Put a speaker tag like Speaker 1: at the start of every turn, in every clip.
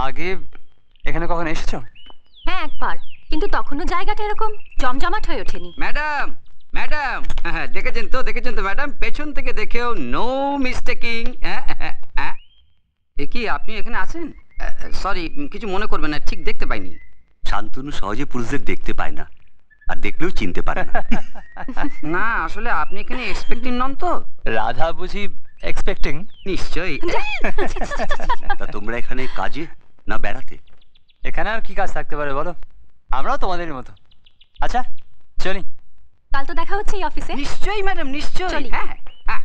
Speaker 1: আগে এখানে কখন এসেছো?
Speaker 2: হ্যাঁ একবার, কিন্তু তখনও জায়গাটা এরকম জমজমাট হয়ে ওঠেনি।
Speaker 3: ম্যাডাম ম্যাডাম, হ্যাঁ দেখেছেন তো ম্যাডাম, পেছন থেকে দেখেও নো মিস্টেকিং। এ কি আপনি এখানে আছেন? সরি, কিছু মনে করবেন না, ঠিক দেখতে পাইনি।
Speaker 4: শান্তনু সহজে পুরুষদের দেখতে পায় না, আর দেখলেও চিনতে পারে না।
Speaker 3: না আসলে আপনি এখানে এক্সপেক্টিং নন তো?
Speaker 1: রাধা বুঝি এক্সপেক্টিং?
Speaker 3: নিশ্চয়ই।
Speaker 4: তা তোমরা এখানে কাজে না বেড়াতে?
Speaker 1: এখানে আর কি কাজ থাকতে পারে বলো, আমরাও তোমাদেরই মতো। আচ্ছা চলি।
Speaker 2: কাল তো দেখা হচ্ছে এই অফিসে।
Speaker 3: নিশ্চয়ই ম্যাডাম, নিশ্চয়ই।
Speaker 2: চলি।
Speaker 3: হ্যাঁ হ্যাঁ।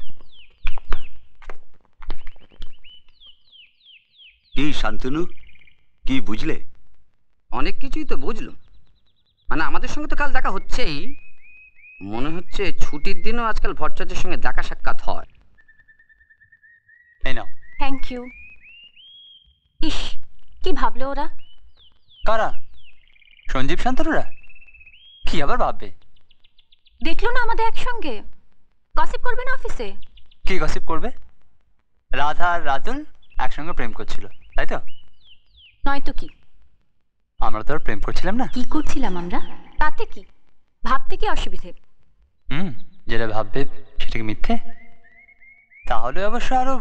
Speaker 4: কি শান্তনু, কি বুঝলে?
Speaker 3: অনেক কিছুই তো বুঝলাম, মানে আমাদের সঙ্গে তো কাল দেখা হচ্ছেই, মনে হচ্ছে ছুটির দিনও আজকাল ভট্টাচার্যের সঙ্গে দেখা সাক্ষাৎ হয়।
Speaker 1: এই নাও।
Speaker 2: Thank you. ইস, কি ভাবলো ওরা?
Speaker 1: কারা? সঞ্জীব শান্তনুরা? কি আবার ভাববে?
Speaker 2: দেখলো না আমাদের একসঙ্গে, গসিপ করবে না অফিসে?
Speaker 1: কি গসিপ করবে? রাধা আর রাতুল একসঙ্গে প্রেম করছিল, তাই তো?
Speaker 2: নয়তো কি?
Speaker 1: আমরা তো আর প্রেম করছিলাম না।
Speaker 2: কি করছিলাম আমরা? তাতে কি, ভাবতে কি অসুবিধে?
Speaker 1: যেটা ভাববে সেটা কি মিথ্যে? তাহলে অবশ্য আরো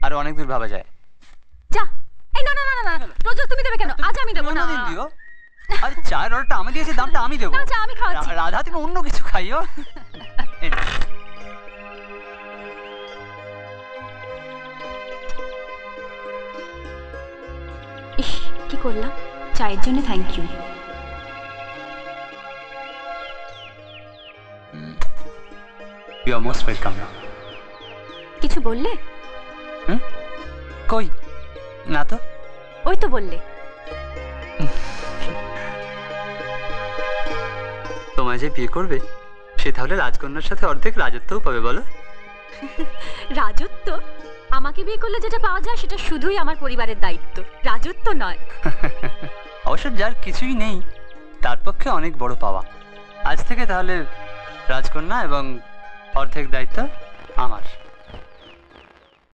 Speaker 1: আরো অনেক দূর ভাবা যায়।
Speaker 2: যা, এই না না না না, প্রজ্জ্বল তুমি দেবে কেন? আজ আমি দেবো না।
Speaker 1: অন্যদিন দিও। আরে চায়ের অর্ডারটা আমি দিয়েছি, দামটা আমি দেবো।
Speaker 2: না, চা আমি খাওয়াচ্ছি।
Speaker 1: রাধা তুমি অন্য কিছু খাইও। এই নাও।
Speaker 2: ইস, কি করলাম? চায়ের জন্য thank you.
Speaker 1: You are most welcome.
Speaker 2: কিছু বললে?
Speaker 1: কই না তো।
Speaker 2: ওই তো বললে।
Speaker 1: তোমায় যে বিয়ে করবে সে তাহলে রাজকন্যার সাথে অর্ধেক রাজত্বও পাবে বলো?
Speaker 2: রাজত্ব? আমাকে বিয়ে করলে যেটা পাওয়া যায় সেটা শুধুই আমার পরিবারের দায়িত্ব, রাজত্ব নয়।
Speaker 1: অবশ্য যার কিছুই নেই তার পক্ষে অনেক বড় পাওয়া। আজ থেকে তাহলে রাজকন্যা এবং অর্ধেক দায়িত্ব আমার।